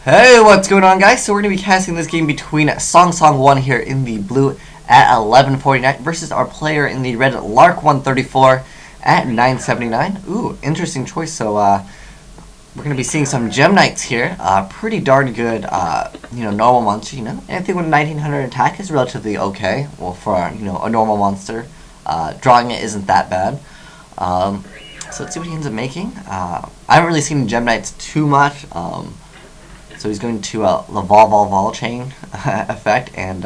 Hey, what's going on, guys? So we're going to be casting this game between Song 1 here in the blue at 11:49 versus our player in the red Lark 134 at 9:79. Ooh, interesting choice. So we're going to be seeing some Gemknights here. Pretty darn good, normal monster. Anything with 1900 attack is relatively okay. Well, for a normal monster, drawing it isn't that bad. So let's see what he ends up making. I haven't really seen Gemknights too much. So he's going to the Vol chain effect, and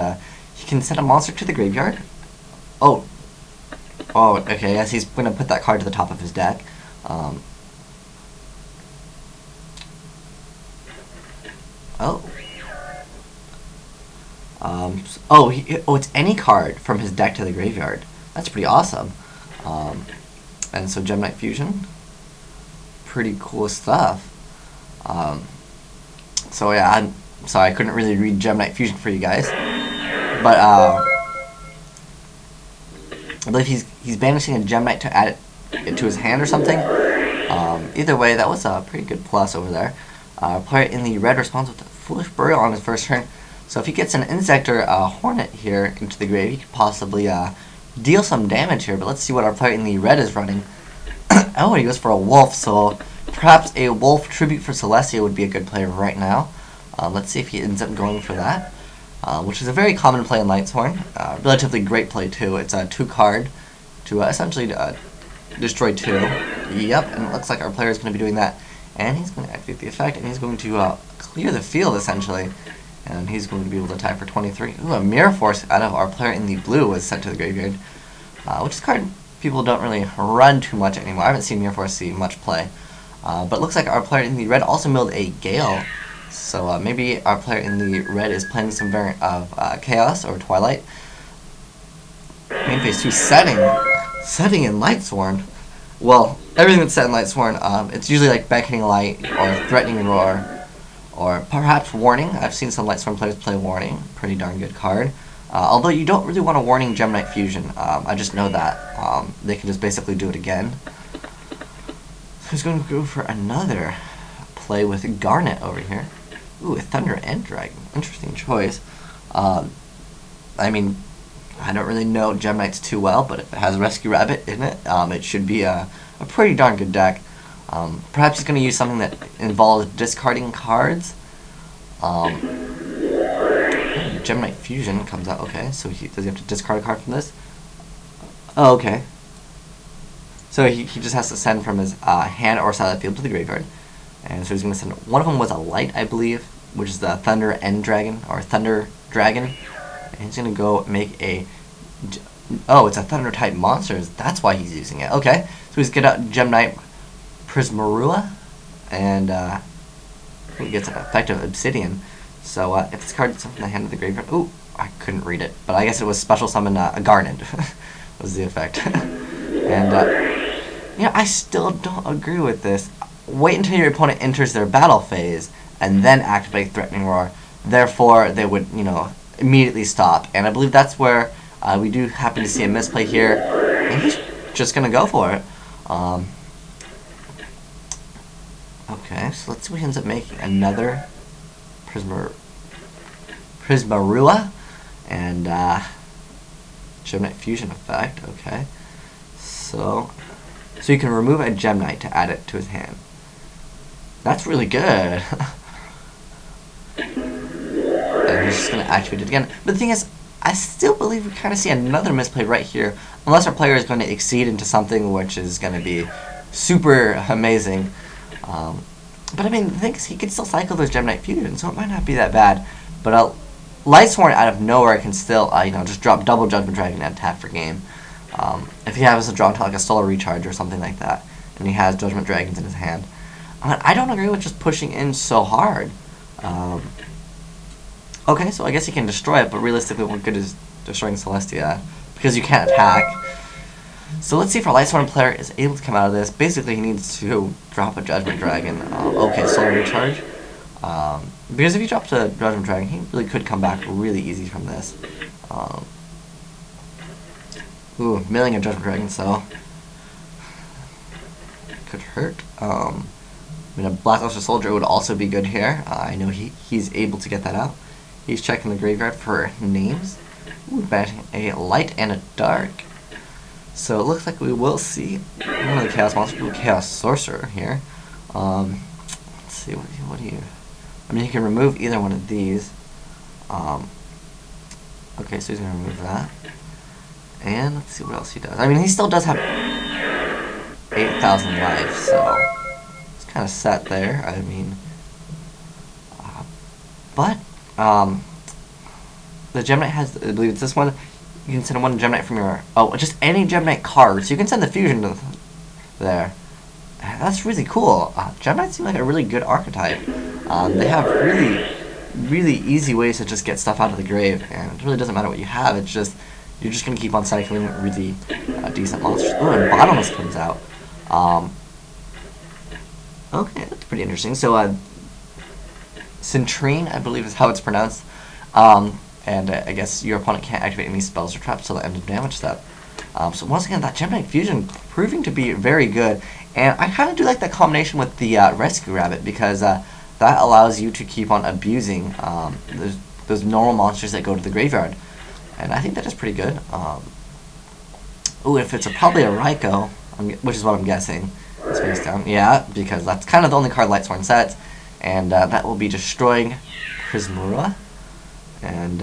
he can send a monster to the graveyard. Oh, okay, yes, he's going to put that card to the top of his deck. It's any card from his deck to the graveyard. That's pretty awesome. And so Gemknight Fusion, pretty cool stuff. So yeah, I'm sorry I couldn't really read Gemknight Fusion for you guys, but I believe he's banishing a Gemknight to add it to his hand or something. Either way, that was a pretty good plus over there. Player in the red responds with a Foolish Burial on his first turn. So if he gets an Insect or a Hornet here into the grave, he could possibly deal some damage here. But let's see what our player in the red is running. Oh, he goes for a Wolf, so perhaps a Wolf Tribute for Celestia would be a good play right now. Let's see if he ends up going for that, which is a very common play in Lightsworn. Relatively great play too. It's a 2-card to essentially destroy 2. Yep, and it looks like our player is going to be doing that. And he's going to activate the effect, and he's going to clear the field essentially. And he's going to be able to attack for 23. Ooh, a Mirror Force out of our player in the blue was sent to the graveyard, which is a card people don't really run too much anymore. I haven't seen Mirror Force see much play. But it looks like our player in the red also milled a Gale. So maybe our player in the red is playing some variant of Chaos or Twilight. Main phase 2 setting in Lightsworn. Well, everything that's set in Lightsworn, it's usually like Beckoning Light or Threatening Roar or perhaps Warning. I've seen some Lightsworn players play Warning. Pretty darn good card. Although you don't really want a Warning Gemknight Fusion. I just know that. They can just basically do it again. Who's going to go for another play with Garnet over here? Ooh, a Thunder and Dragon. Interesting choice. I mean, I don't really know Gemknights too well, but if it has Rescue Rabbit in it, it should be a pretty darn good deck. Perhaps he's going to use something that involves discarding cards. Gemknight Fusion comes out. Okay, so does he have to discard a card from this? Oh, okay. So he just has to send from his hand or side of the field to the graveyard. And so he's going to send, one of them was a light, I believe, which is the Thunder End Dragon, or Thunder Dragon. And he's going to go make a, oh, it's a Thunder type monster, that's why he's using it. Okay, so he's going to get out Gemknight Prismarua, and he gets an effective Obsidian. So if this card is from the hand of the graveyard, ooh, I couldn't read it, but I guess it was special summon a Garnet, was the effect. And, I still don't agree with this. Wait until your opponent enters their battle phase, and then activate Threatening Roar. Therefore, they would, immediately stop. And I believe that's where we do happen to see a misplay here. And he's just going to go for it. Okay, so let's see what he ends up making. Another Prismarua, and Gemknight Fusion effect. Okay. So you can remove a Gemknight to add it to his hand. That's really good. And he's just going to activate it again. But the thing is, I still believe we kind of see another misplay right here, unless our player is going to exceed into something which is going to be super amazing. But I mean, the thing is, he can still cycle those Gemknight Fusion, so it might not be that bad. But Lightsworn out of nowhere can still, just drop double Judgment Dragon and tap for game. If he happens to draw into like a Solar Recharge or something like that, and he has Judgment Dragons in his hand. I don't agree with just pushing in so hard. Okay, so I guess he can destroy it, but realistically what good is destroying Celestia? Because you can't attack. So let's see if our Lightsworn player is able to come out of this. Basically he needs to drop a Judgment Dragon. Okay, Solar Recharge. Because if he drops a Judgment Dragon, he really could come back really easy from this. Ooh, milling a Judgment Dragon, so could hurt. I mean, a Blackluster Soldier would also be good here. I know he's able to get that out. He's checking the graveyard for names. Ooh, banishing a light and a dark. So it looks like we will see one of the Chaos Monsters. Ooh, Chaos Sorcerer here. Let's see, what do you... I mean, you can remove either one of these. Okay, so he's going to remove that. And let's see what else he does. I mean, he still does have 8,000 life, so it's kind of set there. I mean, but the Gemknight has, I believe it's this one. You can send one Gemknight from your, just any Gemknight card. So you can send the fusion to there. That's really cool. Gemknights seem like a really good archetype. They have really easy ways to just get stuff out of the grave, and it really doesn't matter what you have. It's just you're just gonna keep on cycling really decent monsters. Oh, and Bottomless comes out. Okay, that's pretty interesting. So, Centrine, I believe is how it's pronounced. And I guess your opponent can't activate any spells or traps till the end of damage step. So once again, that Gemknight Fusion proving to be very good. And I kind of do like that combination with the Rescue Rabbit, because that allows you to keep on abusing those normal monsters that go to the graveyard. And I think that is pretty good. Ooh, if it's probably a Raikou, which is what I'm guessing, it's face down. Yeah, because that's kind of the only card Lightsworn sets. And that will be destroying Prismura. And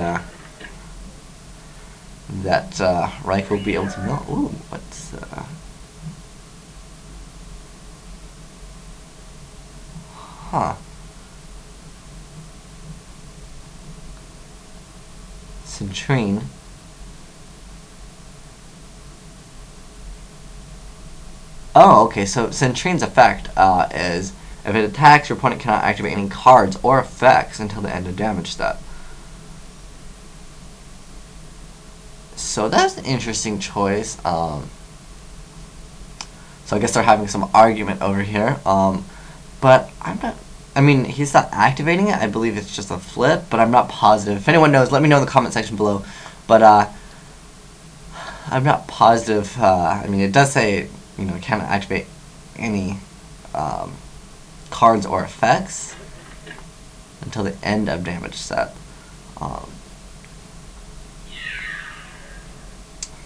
that Raikou will be able to mill. Ooh, what's Centrine. Oh, okay, so Centrine's effect is if it attacks, your opponent cannot activate any cards or effects until the end of damage step. So that's an interesting choice. So I guess they're having some argument over here. But I'm not... I mean, he's not activating it. I believe it's just a flip, but I'm not positive. If anyone knows, let me know in the comment section below. But I'm not positive. I mean, it does say, you know, it can't activate any cards or effects until the end of damage step.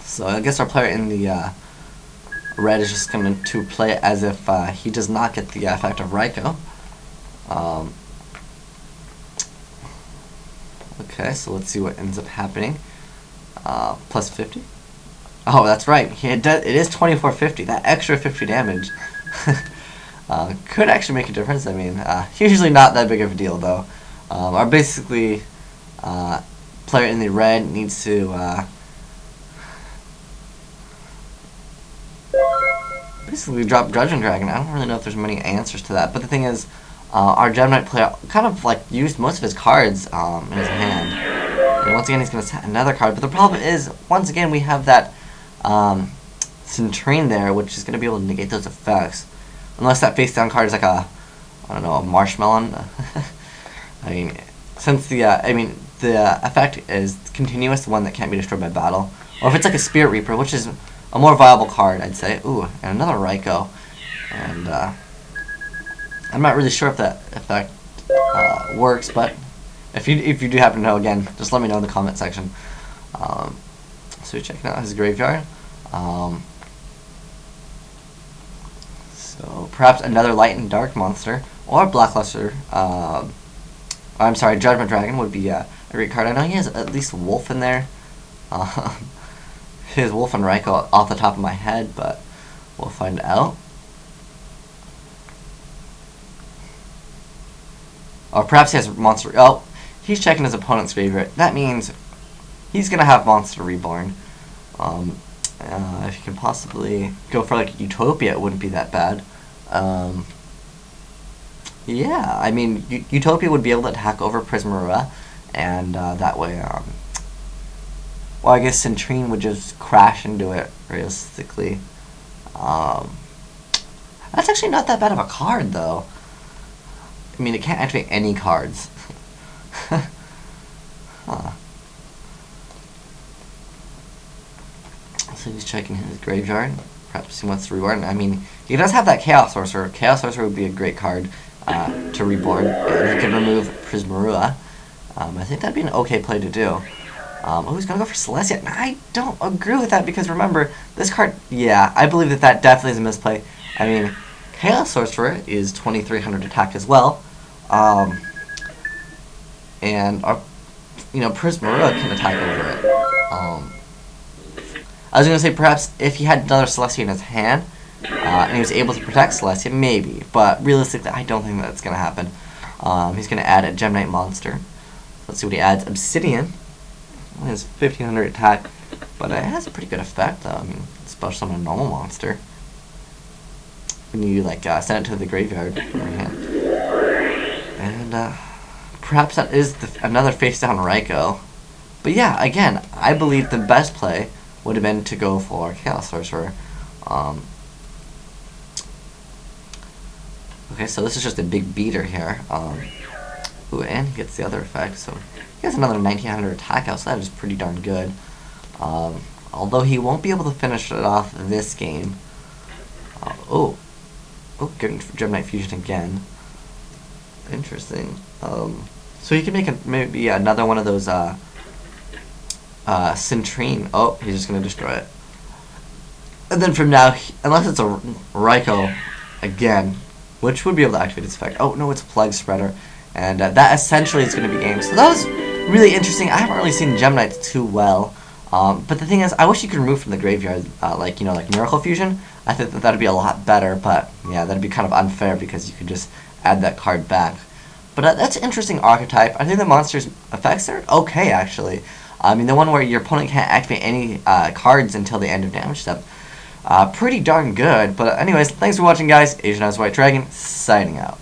So I guess our player in the red is just going to play it as if he does not get the effect of Raikou. Okay, so let's see what ends up happening. Plus 50. Oh, that's right. It is 2450. That extra 50 damage could actually make a difference. I mean, usually not that big of a deal, though. Our basically player in the red needs to basically drop Judgment Dragon. I don't really know if there's many answers to that, but the thing is, our Gemknight player kind of like used most of his cards in his hand. And once again, he's going to set another card. But the problem is, once again, we have that Centrine there, which is going to be able to negate those effects. Unless that face down card is like a, I don't know, a marshmallow. I mean, since the effect is continuous, the one that can't be destroyed by battle. Or if it's like a Spirit Reaper, which is a more viable card, I'd say. Ooh, and another Raikou. And I'm not really sure if that effect works, but if you do happen to know, again, just let me know in the comment section. So we're checking out his graveyard. So perhaps another light and dark monster, or Blackluster. I'm sorry, Judgment Dragon would be a great card. I know he has at least Wolf in there. His Wolf and Raikou off the top of my head, but we'll find out. Or perhaps he has Monster... Oh, he's checking his opponent's favorite. That means he's going to have Monster Reborn. If you can possibly go for like Utopia, it wouldn't be that bad. Yeah, I mean, Utopia would be able to attack over Prismura, and that way... well, I guess Centrine would just crash into it, realistically. That's actually not that bad of a card, though. I mean, it can't activate any cards. Huh. So he's checking his graveyard. Perhaps he wants to reborn. I mean, he does have that Chaos Sorcerer. Chaos Sorcerer would be a great card to reborn. And he can remove Prismarua. I think that'd be an okay play to do. Oh, he's going to go for Celestia. I don't agree with that because remember, this card, yeah, I believe that definitely is a misplay. I mean, Chaos Sorcerer is 2300 attack as well. And, Prismarua can attack over it. I was going to say perhaps if he had another Celestia in his hand, and he was able to protect Celestia, maybe. But realistically, I don't think that's going to happen. He's going to add a Gemknight monster. Let's see what he adds. Obsidian. He has 1500 attack, but it has a pretty good effect, though. I mean, especially summon a normal monster. When you, send it to the graveyard from your hand. And, perhaps that is another face-down Raikou. But yeah, again, I believe the best play would have been to go for Chaos Sorcerer. Okay, so this is just a big beater here. Ooh, and he gets the other effect, so he has another 1900 attack out, so that is pretty darn good. Although he won't be able to finish it off this game. Getting Gemknight Fusion again. Interesting. So he can make maybe another one of those Centrine. Oh, he's just going to destroy it. And then from now, unless it's a Raikou again, which would be able to activate its effect. Oh, no, it's a Plague Spreader. And that essentially is going to be game. So that was really interesting. I haven't really seen Gemknights too well. But the thing is, I wish you could remove from the graveyard, like Miracle Fusion. I think that would be a lot better, but yeah, that'd be kind of unfair because you could just add that card back. But that's an interesting archetype. I think the monster's effects are okay, actually. I mean, the one where your opponent can't activate any cards until the end of damage step. Pretty darn good. But anyways, thanks for watching, guys. Asian Eyes White Dragon, signing out.